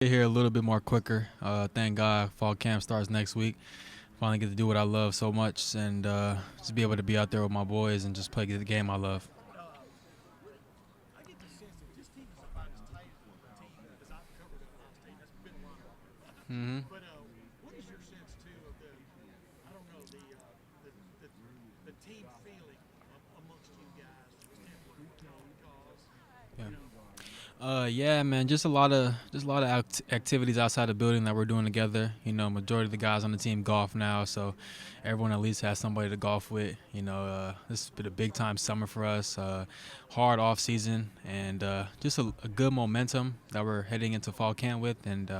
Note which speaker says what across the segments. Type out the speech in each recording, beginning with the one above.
Speaker 1: Get here a little bit more quicker. Thank God fall camp starts next week. Finally get to do what I love so much and just be able to be out there with my boys and just play the game I love.
Speaker 2: I get the sense that this team is about as tight a team as I've covered at Ohio State. That's been a lot of fun.
Speaker 1: hmm
Speaker 2: But what is your sense too of the, I don't know, the team feeling amongst you guys from the standpoint of common cause?
Speaker 1: Yeah.
Speaker 2: You know,
Speaker 1: Yeah, man. Just a lot of activities outside the building that we're doing together. Majority of the guys on the team golf now, so everyone at least has somebody to golf with. This has been a big time summer for us. Hard off season, and just a good momentum that we're heading into fall camp with. And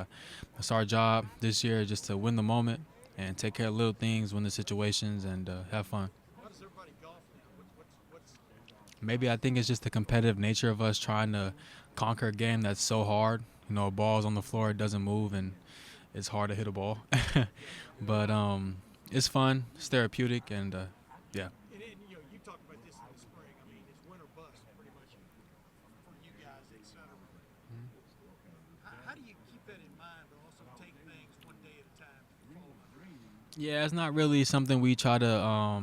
Speaker 1: it's our job this year just to win the moment and take care of little things, win the situations, and have fun.
Speaker 2: how does everybody golf now? What's
Speaker 1: Maybe I think it's just the competitive nature of us trying to conquer a game that's so hard. A ball's on the floor, it doesn't move, and it's hard to hit a ball. But it's fun, it's therapeutic, and yeah.
Speaker 2: and you talked about this in the spring. I mean, it's win or bust pretty much for you guys, etc. How do you keep that in mind, but also take things one day at a time forward?
Speaker 1: Yeah, it's not really something we try to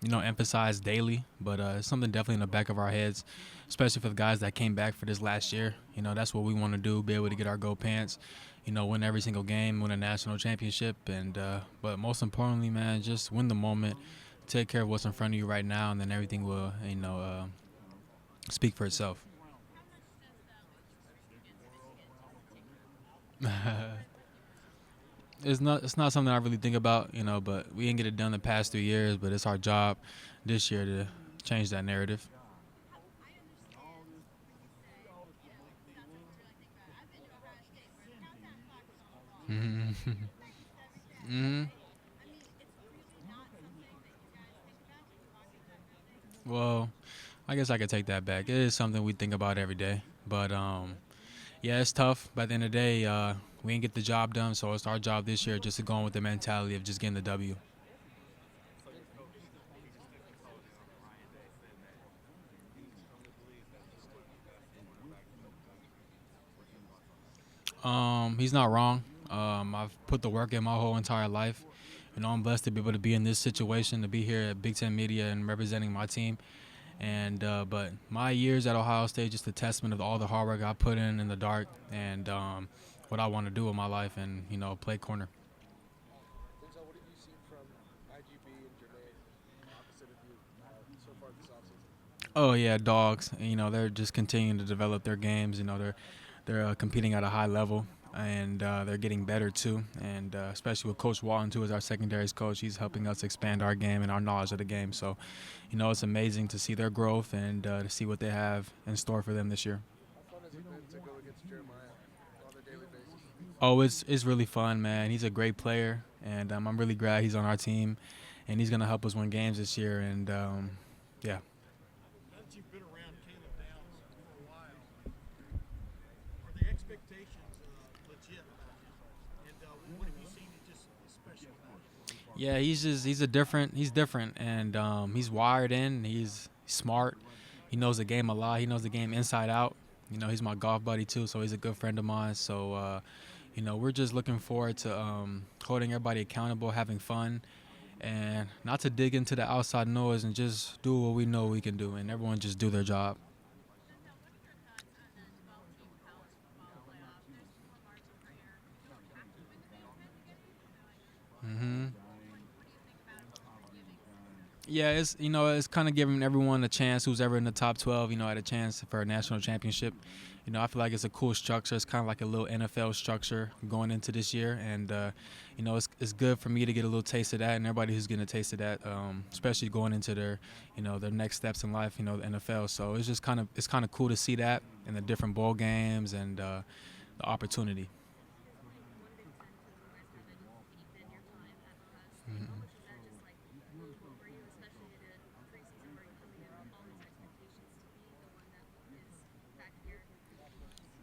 Speaker 1: emphasize daily, but it's something definitely in the back of our heads, especially for the guys that came back for this last year. That's what we want to do, be able to get our gold pants, win every single game, win a national championship, and but most importantly, man, just win the moment, take care of what's in front of you right now, and then everything will, speak for itself. It's not something I really think about, but we didn't get it done the past 3 years, but it's our job this year to change that narrative. hmm hmm Well, I guess I could take that back. It is something we think about every day, but yeah, it's tough. By the end of the day, we didn't get the job done, so it's our job this year just to go on with the mentality of just getting the W. He's not wrong. I've put the work in my whole entire life. I'm blessed to be able to be in this situation, to be here at Big Ten Media and representing my team. And but my years at Ohio State just a testament of all the hard work I put in the dark, and what I want to do with my life, and play corner.
Speaker 3: Denzel, what have you seen from IGB and Jermaine opposite of you so far this offseason?
Speaker 1: Oh yeah, dogs. They're just continuing to develop their games. They're competing at a high level, and they're getting better too. And especially with Coach Walton too as our secondaries coach, he's helping us expand our game and our knowledge of the game. So, it's amazing to see their growth and to see what they have in store for them this year.
Speaker 3: How fun has it been to go against Jeremiah on a daily basis?
Speaker 1: Oh, it's really fun, man. He's a great player, and I'm really glad he's on our team, and he's gonna help us win games this year. And yeah.
Speaker 2: Now that you've been around Caleb Downs for a while, are the expectations legit about him? And what have you seen that just is special about him?
Speaker 1: Yeah, he's different, and he's wired in. He's smart. He knows the game a lot. He knows the game inside out. He's my golf buddy too, so he's a good friend of mine. So, we're just looking forward to holding everybody accountable, having fun, and not to dig into the outside noise and just do what we know we can do, and everyone just do their job. hmm Yeah, it's kind of giving everyone a chance who's ever in the top 12, at a chance for a national championship. I feel like it's a cool structure. It's kind of like a little NFL structure going into this year, and it's good for me to get a little taste of that, and everybody who's getting a taste of that, especially going into their next steps in life, the NFL. So it's kind of cool to see that and the different bowl games and the opportunity.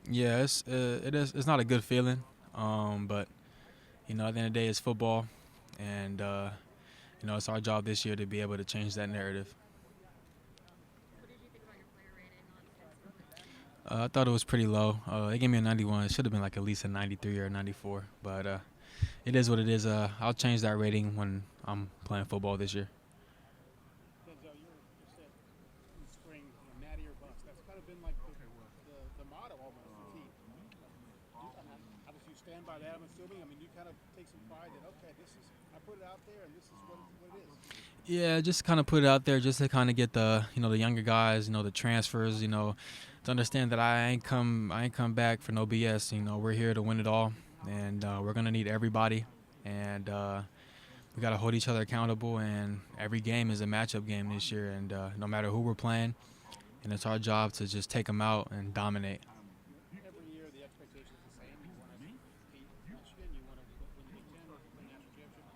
Speaker 1: Yeah, it's not a good feeling, but at the end of the day, it's football, and it's our job this year to be able to change that narrative. I thought it was pretty low. They gave me a 91. It should have been like at least a 93 or a 94. But it is what it is. I'll change that rating when I'm playing football this year.
Speaker 4: Denzel, you said in spring, natty or bust. That's kind of been like the motto almost of the team. How did you stand by that? I'm assuming. I mean, you kind of take some pride that I put it out there and this is what it is.
Speaker 1: Yeah, just kind of put it out there just to kind of get the the younger guys, the transfers, to understand that I ain't come back for no BS. We're here to win it all, and we're gonna need everybody, and we gotta hold each other accountable. And every game is a matchup game this year, and no matter who we're playing, and it's our job to just take them out and dominate.
Speaker 4: Every year the expectation is the same. You want to beat Michigan. You want to win the Big Ten or win the national championship.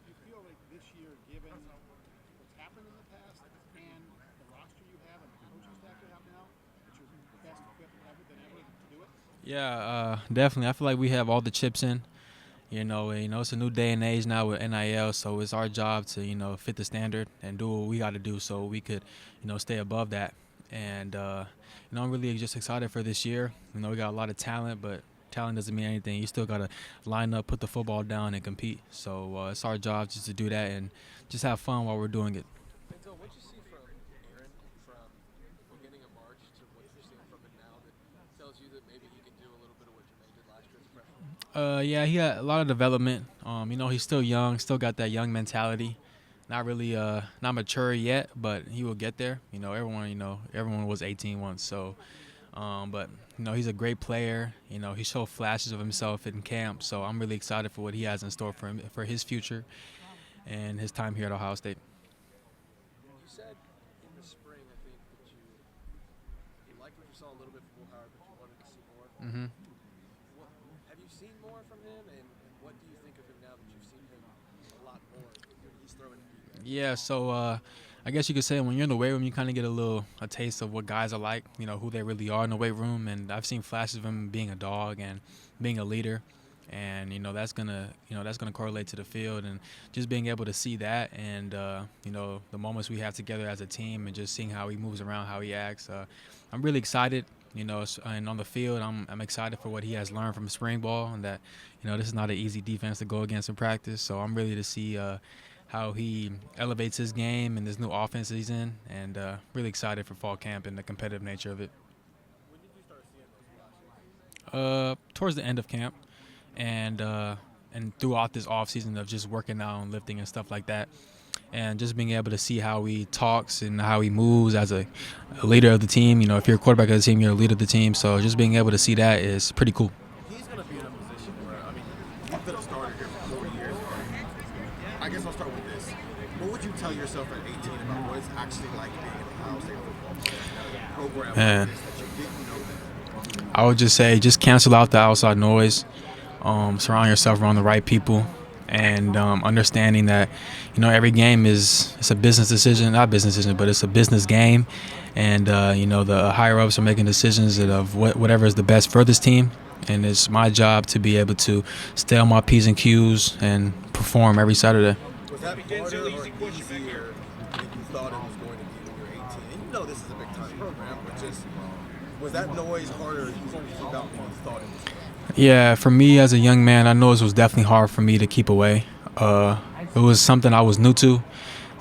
Speaker 4: Do you feel like this year, given what's happened in the past and the roster you have and the coaching staff you have now, that you're best equipped than ever to do it?
Speaker 1: Yeah, definitely. I feel like we have all the chips in. It's a new day and age now with NIL, so it's our job to, fit the standard and do what we got to do so we could, stay above that. And, I'm really just excited for this year. We got a lot of talent, but talent doesn't mean anything. You still got to line up, put the football down, and compete. So it's our job just to do that and just have fun while we're doing it.
Speaker 3: Denzel, what did you see from Aaron from beginning of March to what you're seeing from him now that tells you that maybe he can do a little bit of what Jermaine did last year as a freshman?
Speaker 1: Yeah, he got a lot of development. He's still young, still got that young mentality. Not really, not mature yet, but he will get there. Everyone was 18 once. So, but he's a great player. He showed flashes of himself in camp. So I'm really excited for what he has in store for him, for his future, and his time here at Ohio State.
Speaker 3: You said in the spring, I think, that you liked what you saw a little bit from Will Howard, but you wanted to see more.
Speaker 1: Mm-hmm.
Speaker 3: Have you seen more from him, and what do you think of him now that you've seen him a lot more? He's throwing it deep.
Speaker 1: Yeah, so I guess you could say when you're in the weight room, you kind of get a taste of what guys are like, who they really are in the weight room. And I've seen flashes of him being a dog and being a leader. And, that's gonna correlate to the field, and just being able to see that and, the moments we have together as a team and just seeing how he moves around, how he acts. I'm really excited, and on the field, I'm excited for what he has learned from spring ball, and that, this is not an easy defense to go against in practice. So I'm ready to see how he elevates his game and this new offense he's in, and really excited for fall camp and the competitive nature of it.
Speaker 3: When did you start seeing those flashes?
Speaker 1: Towards the end of camp, and throughout this off season of just working out and lifting and stuff like that, and just being able to see how he talks and how he moves as a leader of the team. If you're a quarterback of the team, you're a leader of the team. So just being able to see that is pretty cool.
Speaker 3: He's going to be in a position where, you've been a starter here for 4 years. I guess I'll start with this. What would you tell yourself at 18 about what it's actually like being in Ohio State football program
Speaker 1: Man.
Speaker 3: that you didn't know then?
Speaker 1: I would just say just cancel out the outside noise, surround yourself around the right people, and understanding that every game it's a business decision, not business decision, but it's a business game, and the higher ups are making decisions of whatever is the best for this team, and it's my job to be able to stay on my P's and Q's and perform every Saturday.
Speaker 3: Was that harder or easier than you thought it was going to be when you were 18? And this is a big time program, but just was that noise harder or easier to keep out than you thought it was?
Speaker 1: Yeah, for me as a young man, I know it was definitely hard for me to keep away. It was something I was new to.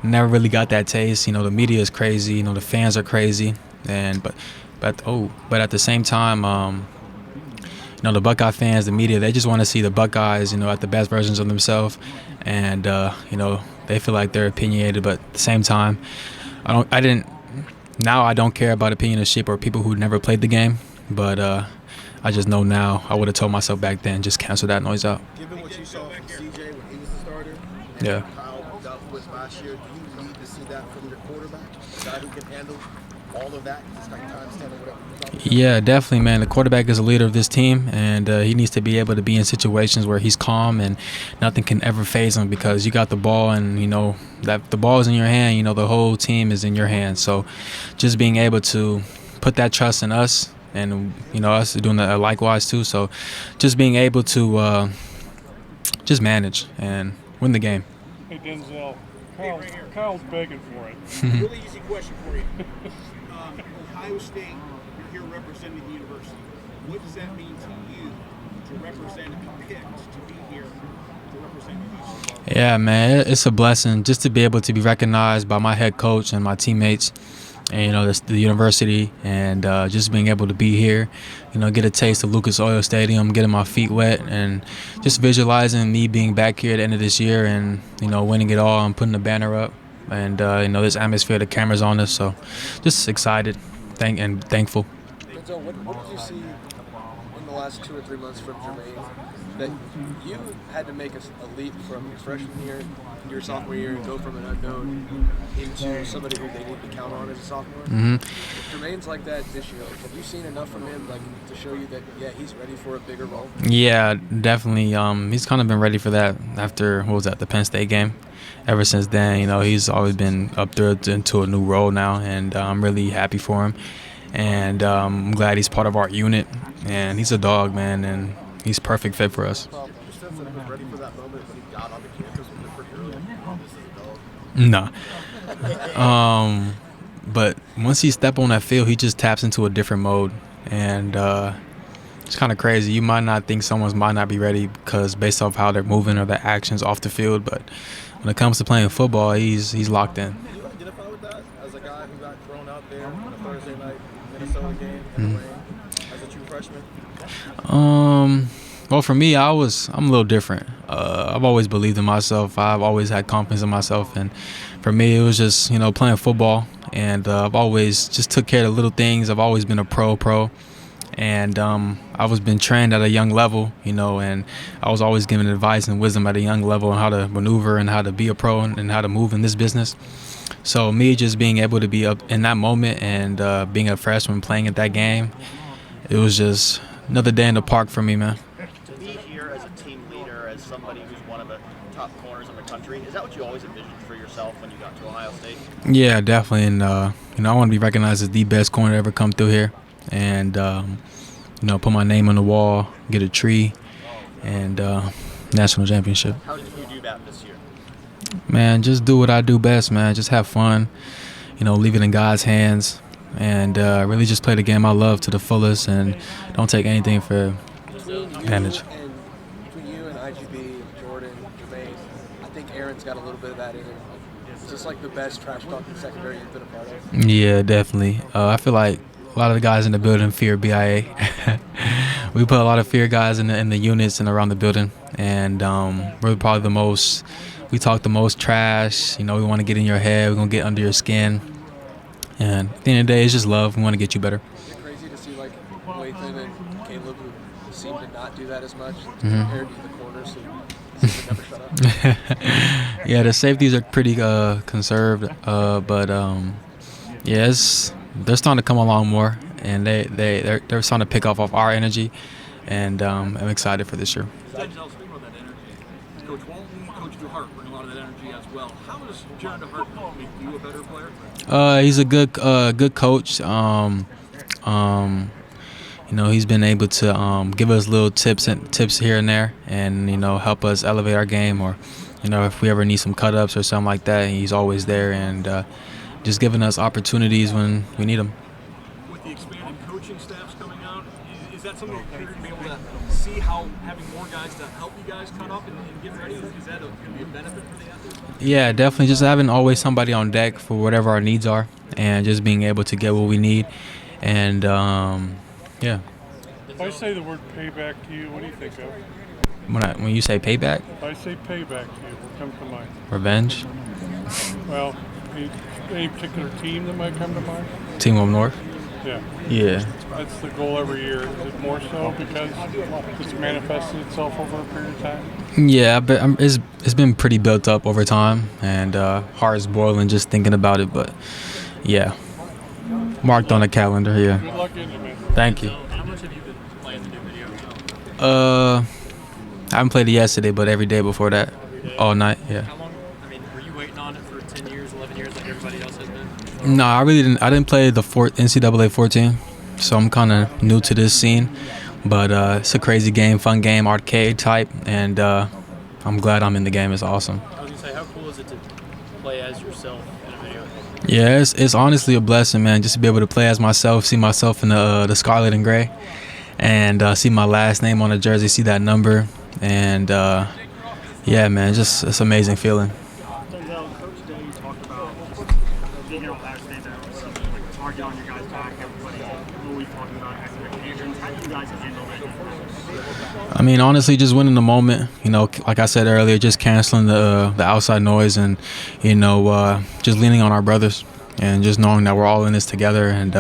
Speaker 1: Never really got that taste. The media is crazy. The fans are crazy. But at the same time, the Buckeye fans, the media, they just want to see the Buckeyes, at the best versions of themselves, and they feel like they're opinionated. But at the same time, Now I don't care about opinionship or people who never played the game, but I just know now. I would have told myself back then, just cancel that noise out.
Speaker 3: Given what you saw from CJ when he was the starter, and
Speaker 1: Yeah.
Speaker 3: how Duff was last year, do you need to see that from your quarterback? A guy who can handle all of that, just like time standing, whatever.
Speaker 1: Yeah, definitely, man. The quarterback is a leader of this team, and he needs to be able to be in situations where he's calm and nothing can ever faze him, because you got the ball, and that the ball is in your hand. The whole team is in your hands. So, just being able to put that trust in us, and us doing that likewise too. So, just being able to just manage and win the game.
Speaker 4: Hey, Denzel, Kyle's begging for it.
Speaker 2: Really easy question for you. Ohio State, you're here
Speaker 4: representing the university. What does that mean to you to represent and be picked to be here to represent you?
Speaker 1: Yeah, man, it's a blessing just to be able to be recognized by my head coach and my teammates, and the university, and just being able to be here, get a taste of Lucas Oil Stadium, getting my feet wet, and just visualizing me being back here at the end of this year and winning it all and putting the banner up, and this atmosphere, the cameras on us, so just excited, and thankful.
Speaker 5: Denzel, what did you see in the last 2 or 3 months from Jermaine that you had to make a leap from your freshman year to your sophomore year and go from an unknown into somebody who they need to count on as a sophomore? If Jermaine's like that this year, have you seen enough from him to show you that, yeah, he's ready for a bigger role?
Speaker 1: Yeah, definitely. He's kind of been ready for that after, the Penn State game. Ever since then, he's always been up there into a new role now, and I'm really happy for him. And I'm glad he's part of our unit, and he's a dog, man, and he's perfect fit for us.
Speaker 3: You sense that he was ready for that moment when he got on the campus with the pretty early. This is a dog.
Speaker 1: No. But once he steps on that field, he just taps into a different mode, and it's kind of crazy. You might not think someone might not be ready because based off how they're moving or their actions off the field, but when it comes to playing football, he's locked in.
Speaker 3: Do you identify with that as a guy who got thrown out there on a Thursday night Minnesota game in the rain as a true freshman?
Speaker 1: Well, for me, I'm a little different. I've always believed in myself. I've always had confidence in myself, and for me, it was just playing football, and I've always just took care of the little things. I've always been a pro, and I was been trained at a young level, and I was always given advice and wisdom at a young level on how to maneuver and how to be a pro and how to move in this business. So me just being able to be up in that moment and being a freshman playing at that game, it was just another day in the park for me, man.
Speaker 6: To be here as a team leader, as somebody who's one of the top corners in the country, is that what you always envisioned for yourself when you got to Ohio State?
Speaker 1: Yeah, definitely. And, I want to be recognized as the best corner to ever come through here. And, put my name on the wall, get a tree, and national championship.
Speaker 6: How did you do that this year?
Speaker 1: Man, just do what I do best, man. Just have fun, leave it in God's hands, and really just play the game I love to the fullest and don't take anything for advantage.
Speaker 5: Between you and IGB, Jordan, Jermaine, I think Aaron's got a little bit of that in him. It's just like the best trash talking secondary you've been a part of.
Speaker 1: Yeah, definitely. I feel like a lot of the guys in the building fear BIA. We put a lot of fear guys in the units and around the building, and we're probably the most. We talk the most trash. We want to get in your head. We're gonna get under your skin. And at the end of the day, it's just love. We want to get you better.
Speaker 5: Is it crazy to see like Lathan and Caleb who seem to not do that as much compared to the corners who seem to never shut up?
Speaker 1: Yeah, the safeties are pretty conserved, but yeah, they're starting to come along more, and they're starting to pick off our energy, and I'm excited for this year.
Speaker 2: Denzel, speaking about that energy, Coach Walton, Coach DeHart bring a lot of that energy as well. How does John DeHart make you a better player?
Speaker 1: He's a good coach. He's been able to give us little tips here and there, and help us elevate our game, or if we ever need some cut ups or something like that, he's always there and just giving us opportunities when we need them.
Speaker 2: With the expanded coaching staffs coming out, is that something that you're going to be able to see how having more guys to help you guys cut up and get ready? Is that going to be a benefit for the athletes?
Speaker 1: Yeah, definitely. Just having always somebody on deck for whatever our needs are, and just being able to get what we need. And yeah.
Speaker 7: If I say the word payback to you, what do you think of?
Speaker 1: When you say payback,
Speaker 7: If I say payback to you, what comes to mind?
Speaker 1: revenge,
Speaker 7: Well, any particular team that might come to mind?
Speaker 1: Team Up North.
Speaker 7: Yeah,
Speaker 1: Yeah.
Speaker 7: that's the goal every year. Is it more so because it's manifested itself over a period of time?
Speaker 1: Yeah, but it's been pretty built up over time, and heart's boiling just thinking about it. But yeah, marked on the calendar. Yeah.
Speaker 7: Good luck in it, man.
Speaker 1: Thank you.
Speaker 8: How much have you been playing the new video?
Speaker 1: I haven't played it yesterday, but every day before that, all night. Yeah.
Speaker 8: How long? I mean, were you waiting on it for 10 years, 11 years, like everybody else has been?
Speaker 1: No, I really didn't. I didn't play the NCAA 14, so I'm kind of new to this scene. But it's a crazy game, fun game, arcade type, and I'm glad I'm in the game. It's awesome.
Speaker 8: I was gonna say, how cool is it to play as yourself in a video?
Speaker 1: Yeah, it's honestly a blessing, man, just to be able to play as myself, see myself in the scarlet and gray, and see my last name on the jersey, see that number, and yeah, man, just it's an amazing feeling.
Speaker 9: Denzel, Coach Day talked about being here on Ohio State, that was like target on your guys' back. Everybody always talking about expectations. How do you guys handle that?
Speaker 1: I mean, honestly, just winning the moment. You know, like I said earlier, just canceling the outside noise, and just leaning on our brothers, and just knowing that we're all in this together, and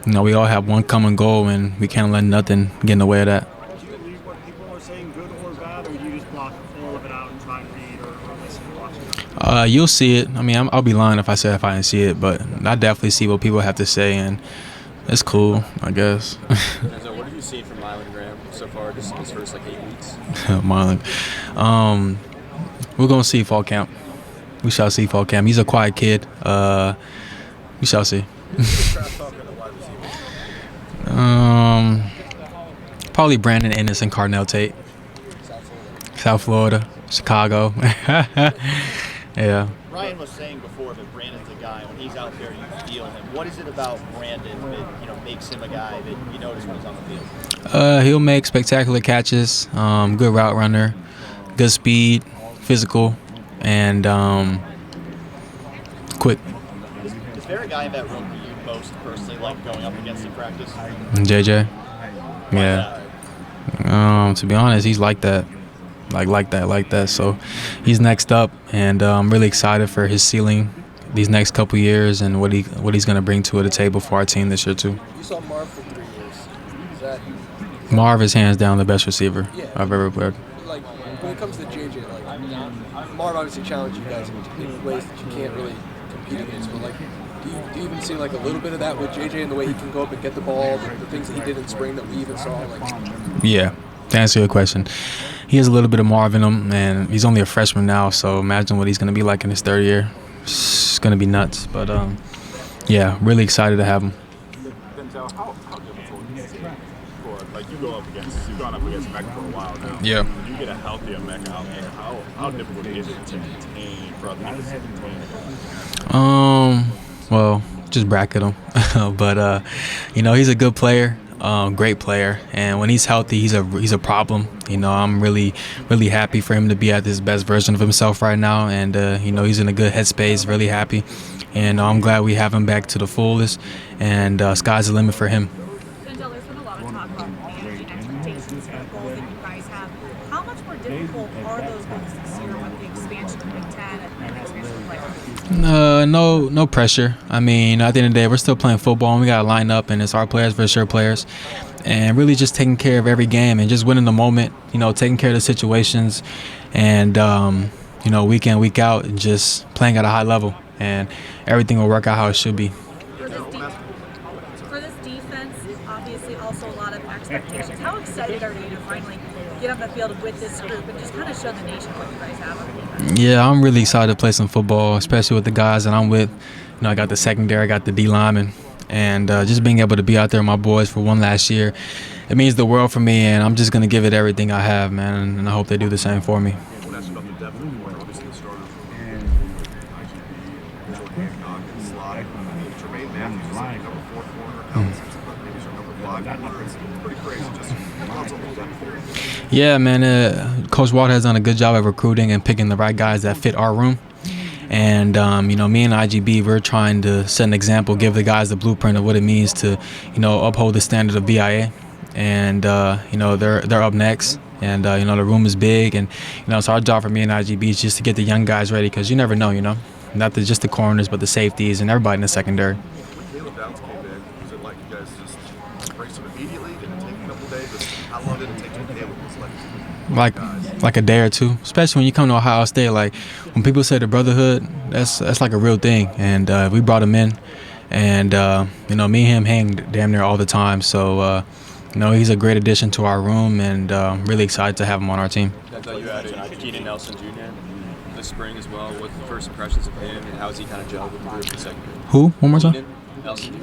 Speaker 1: we all have one common goal, and we can't let nothing get in the way of that.
Speaker 9: Do you believe what people are saying, good or bad, or do you just block all of it out and try and read or listen and watch it?
Speaker 1: You'll see it. I mean, I'll be lying if I said if I didn't see it, but I definitely see what people have to say, and it's cool, I guess.
Speaker 5: Denzel, what have you seen from Mylan Graham so far, just his first 8 weeks?
Speaker 1: Marlon. We're gonna see fall camp. We shall see fall camp. He's a quiet kid. We shall see. Probably Brandon Ennis and Carnell Tate. South Florida, Chicago. Yeah.
Speaker 6: Ryan was saying before that Brandon's a guy, when he's out there, you feel him. What is it about Brandon that makes him a guy that you notice when he's on the field?
Speaker 1: He'll make spectacular catches, good route runner, good speed, physical, and quick.
Speaker 6: Is there a guy in that room who you most personally like going up against in practice?
Speaker 1: JJ. Yeah. To be honest, he's like that. Like that. So he's next up, and I'm really excited for his ceiling these next couple years and what he's going to bring to the table for our team this year too.
Speaker 5: You saw Marv for 3 years. Is that
Speaker 1: Marv is hands down the best receiver I've ever played.
Speaker 5: like when it comes to JJ? Like Marv obviously challenged you guys in ways that you can't really compete against. But do you even see a little bit of that with JJ and the way he can go up and get the ball, the things that he did in spring that we even saw?
Speaker 1: Yeah. To answer your question, he has a little bit of Marv in him, and he's only a freshman now, so imagine what he's going to be like in his third year. It's going to be nuts. But, yeah, really excited to have him.
Speaker 3: Denzel, how difficult is it for, you've gone up against Mecca for a while now.
Speaker 1: Yeah.
Speaker 3: When you get a healthier Mecca out there, how difficult is it to contain, for other people to contain?
Speaker 1: Well, just bracket him. But, he's a good player. Great player, and when he's healthy, he's a problem. I'm really happy for him to be at his best version of himself right now, and he's in a good headspace. Really happy, and I'm glad we have him back to the fullest. And sky's the limit for him.
Speaker 10: Denzel, there's been a lot of talk about managing expectations and goals that you guys have. How much more difficult are those goals this year with the expansion of the Big Ten and the expansion of players?
Speaker 1: No pressure. I mean, at the end of the day, we're still playing football, and we got to line up, and it's our players versus your players. And really just taking care of every game and just winning the moment, taking care of the situations, and, week in, week out, and just playing at a high level. And everything will work out how it should be.
Speaker 10: For this defense, obviously also a lot of expectations. How excited are you to finally get on the field with this group and just kind of show the nation what you guys have on the defense?
Speaker 1: Yeah, I'm really excited to play some football, especially with the guys that I'm with. I got the secondary, I got the D linemen, and just being able to be out there with my boys for one last year, it means the world for me, and I'm just going to give it everything I have, man, and I hope they do the same for me. Yeah, man, Coach Walt has done a good job of recruiting and picking the right guys that fit our room. And, me and IGB, we're trying to set an example, give the guys the blueprint of what it means to, uphold the standard of BIA. And, they're up next. And, the room is big. And, it's our job for me and IGB is just to get the young guys ready because you never know, Not just the corners, but the safeties and everybody in the secondary. Like a day or two, especially when you come to Ohio State. Like when people say the brotherhood, that's like a real thing. And we brought him in, and me and him hang damn near all the time. So he's a great addition to our room, and really excited to have him on our team.
Speaker 5: You added Keenan Nelson Jr. this spring as well. What's the first impressions of him, and how has he kind of gelled with the group in the second?
Speaker 1: Who? One more time.
Speaker 5: Keenan Nelson.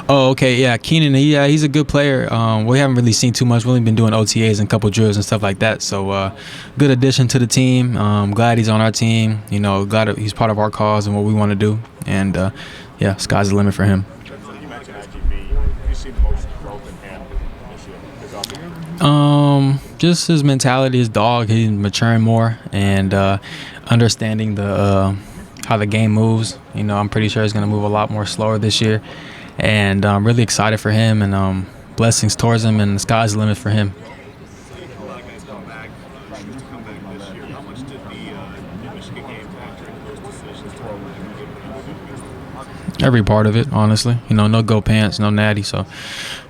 Speaker 1: Oh, okay, yeah, Keenan. He's a good player. We haven't really seen too much. We've only been doing OTAs and a couple drills and stuff like that. So, good addition to the team. Glad he's on our team. Glad he's part of our cause and what we want to do. And yeah, sky's the limit for him.
Speaker 3: You mentioned IGB. You see the most growth in him this year because of
Speaker 1: Just his mentality, his dog. He's maturing more and understanding the how the game moves. You know, I'm pretty sure he's gonna move a lot more slower this year, and I'm really excited for him and blessings towards him. And the sky's the limit for him.
Speaker 3: a lot of guys come back, choose to come back this year. How much did the Michigan game factor into those decisions to
Speaker 1: Every part of it, honestly. You know, no go pants, no natty. So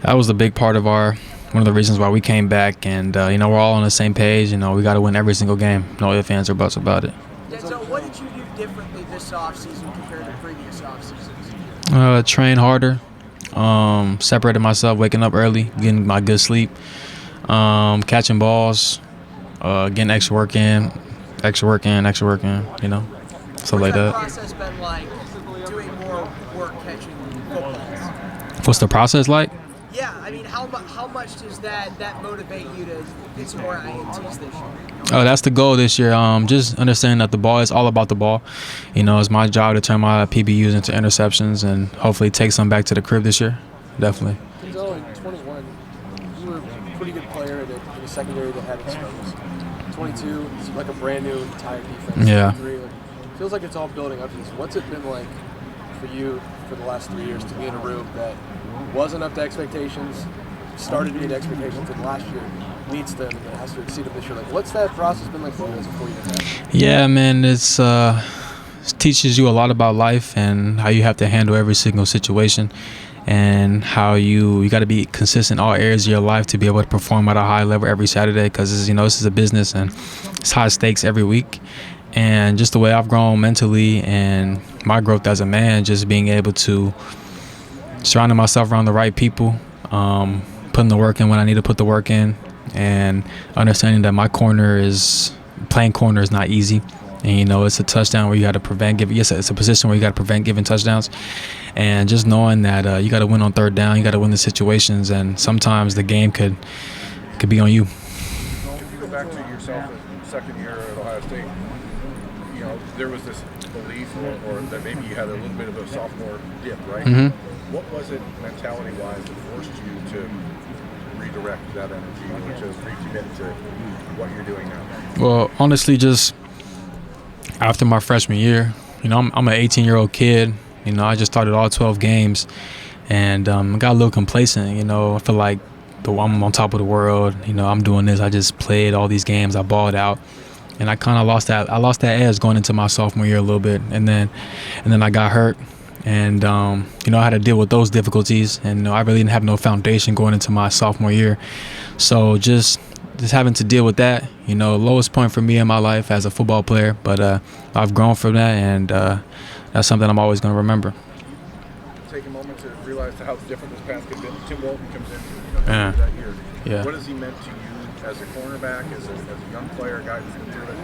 Speaker 1: that was a big part of one of the reasons why we came back. And, you know, we're all on the same page. You know, we got to win every single game. No ifs, ands, or buts about it.
Speaker 11: Denzel, what did you do differently this offseason compared to previous offseasons?
Speaker 1: Train harder. Separated myself, waking up early, getting my good sleep, catching balls, getting extra work in, you know, stuff like that.
Speaker 11: What's that process been like, doing more work catching footballs?
Speaker 1: What's the process like?
Speaker 11: Yeah, I mean, how much does that motivate you to get some more INTs this year?
Speaker 1: Oh, that's the goal this year. Just understanding that the ball is all about the ball. You know, it's my job to turn my PBUs into interceptions and hopefully take some back to the crib this year. Definitely.
Speaker 5: Denzel, in 21, you were a pretty good player in a secondary that had its struggles. 22, it's like a brand new entire defense.
Speaker 1: Yeah.
Speaker 5: 23, feels like it's all building up to this. What's it been like for you for the last 3 years to be in a room that wasn't up to expectations, started to meet expectations, and last year meets them and has to exceed them this year? Like, what's that process been like for you as a 4-year guy?
Speaker 1: Yeah, man, it teaches you a lot about life and how you have to handle every single situation, and how you got to be consistent in all areas of your life to be able to perform at a high level every Saturday, because, you know, this is a business and it's high stakes every week. And just the way I've grown mentally and my growth as a man, just being able to surrounding myself around the right people, putting the work in when I need to put the work in, and understanding that playing corner is not easy. And, you know, it's a touchdown where you got to prevent giving. Yes, it's a position where you got to prevent giving touchdowns. And just knowing that you got to win on third down, you got to win the situations, and sometimes the game could be on you.
Speaker 3: If you go back to yourself in second year at Ohio State, you know, there was this belief or that maybe you had a little bit of a sophomore dip, right?
Speaker 1: Mm-hmm.
Speaker 3: What was it mentality-wise that forced you to redirect that energy or to recommit to what you're doing now?
Speaker 1: Well, honestly, just after my freshman year, you know, I'm an 18-year-old kid. You know, I just started all 12 games, and got a little complacent. You know, I feel like I'm on top of the world. You know, I'm doing this. I just played all these games. I balled out, and I kind of lost that. I lost that edge going into my sophomore year a little bit, and then I got hurt, and you know, I had to deal with those difficulties, and, you know, I really didn't have no foundation going into my sophomore year, so just having to deal with that. You know, lowest point for me in my life as a football player, but I've grown from that, and that's something I'm always going to remember.
Speaker 3: Take a moment to realize how different this path could be. Tim Walton comes in, that year.
Speaker 1: Yeah.
Speaker 3: What has he meant to you as a cornerback, as a young player, a guy who's been through it?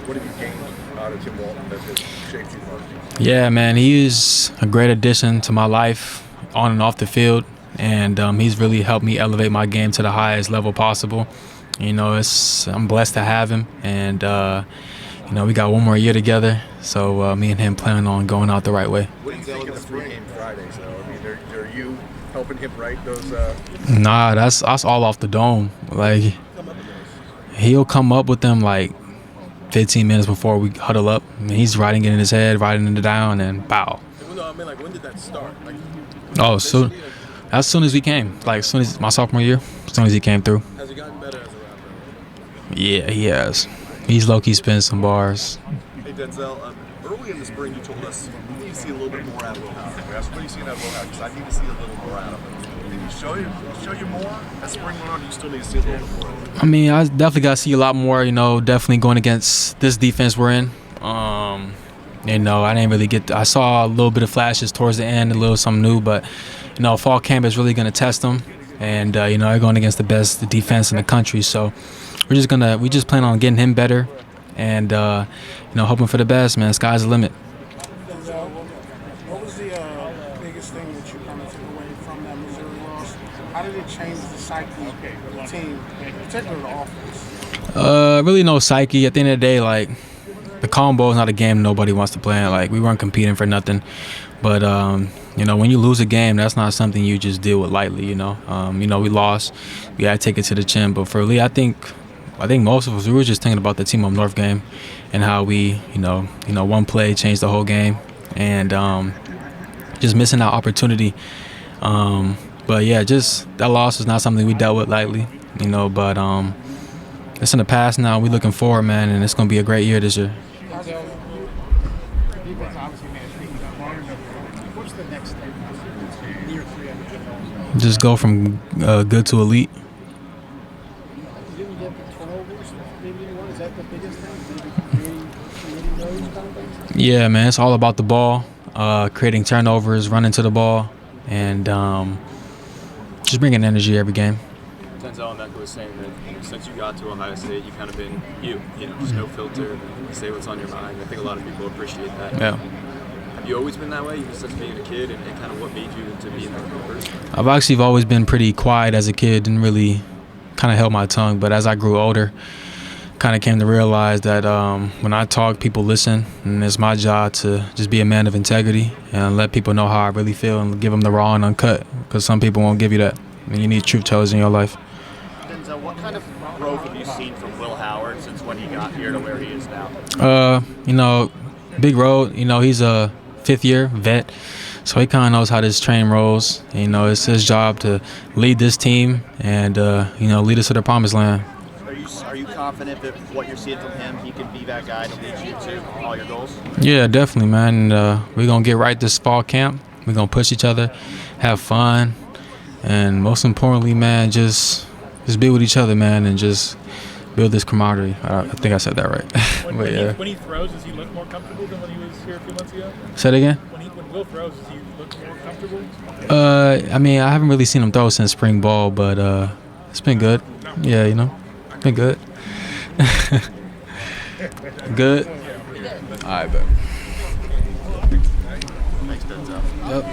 Speaker 3: What have you gained out of Tim Walton that has shaped you most?
Speaker 1: Yeah, man, he is a great addition to my life on and off the field, and he's really helped me elevate my game to the highest level possible. You know, I'm blessed to have him, and you know, we got one more year together, so me and him planning on going out the right way.
Speaker 3: What do you think of the 3-game Fridays, though? I mean, are you helping him write those?
Speaker 1: Nah, that's all off the dome. Like, he'll come up with them like 15 minutes before we huddle up. I mean, he's writing it in his head, writing it down, and pow.
Speaker 3: No, I mean, like, when did that start? Like,
Speaker 1: so as soon as he came, like, as soon as my sophomore year, as soon as he came through.
Speaker 3: Has he gotten better as a rapper?
Speaker 1: Yeah, he has. He's low-key spinning some bars.
Speaker 3: Hey, Denzel, early in the spring you told us you need to see a little bit more out of Will Howard. We asked, what are you seeing out of Will Howard? Because I need to see a little more out of him. Did he show you more as spring went on? You still need to see a little bit more?
Speaker 1: I mean, I definitely got to see a lot more, you know, definitely going against this defense we're in. You know, I didn't really I saw a little bit of flashes towards the end, a little something new, but, you know, fall camp is really going to test them. And, you know, they're going against the best defense in the country. So we just plan on getting him better and, you know, hoping for the best, man. Sky's the limit.
Speaker 4: What was the biggest thing that you kind of took away from that Missouri loss? How did it change the psyche of the team, particularly the offense?
Speaker 1: Really no psyche. At the end of the day, like, the Cotton Bowl is not a game nobody wants to play in. Like, we weren't competing for nothing. But, you know, when you lose a game, that's not something you just deal with lightly, you know. You know, we lost. We had to take it to the chin. But for Lee, I think most of us, we were just thinking about the Team Up North game and how we, you know, one play changed the whole game. And just missing that opportunity. But, yeah, just that loss is not something we dealt with lightly, you know. But it's in the past now. We're looking forward, man, and it's going to be a great year this year.
Speaker 4: Defense obviously made a statement about Martin. What's the next step in year 3 after Denzel?
Speaker 1: Just go from good to elite.
Speaker 4: Didn't get the turnovers, maybe anyone. Is that the biggest thing? Maybe creating those kind of things?
Speaker 1: Yeah, man, it's all about the ball, creating turnovers, running to the ball, and just bringing energy every game.
Speaker 12: Denzel and Mecca was saying that, you know, since you got to Ohio State, you've kind of been you know, just no filter, say what's on your mind. I think a lot of people appreciate that.
Speaker 1: Yeah.
Speaker 12: Have you always been that way, even since being a kid, and kind of what made you to be that kind of person?
Speaker 1: I've actually always been pretty quiet as a kid, didn't really kind of held my tongue, but as I grew older, kind of came to realize that when I talk, people listen, and it's my job to just be a man of integrity and let people know how I really feel and give them the raw and uncut, because some people won't give you that. I mean, you need truth tellers in your life.
Speaker 6: Denzel, what kind of growth have you seen from Will Howard since when he got here to where he is now?
Speaker 1: You know, big road. You know, he's a fifth-year vet, so he kind of knows how this train rolls. And, you know, it's his job to lead this team and, you know, lead us to the promised land.
Speaker 6: Are you confident that what you're seeing from him, he can be that guy to lead you to all your goals?
Speaker 1: Yeah, definitely, man. And, we're going to get right this fall camp. We're going to push each other, have fun, and most importantly, man, just be with each other, man, and just build this camaraderie. I think I said that right. But, yeah.
Speaker 13: When he throws, does he look more comfortable than when he was here a few months ago?
Speaker 1: Say it again?
Speaker 13: When Will throws, does he look more comfortable?
Speaker 1: I mean, I haven't really seen him throw since spring ball, but it's been good. Yeah, you know, been good. Good? All right, bet.
Speaker 3: Thanks, Denzel.
Speaker 1: Yep.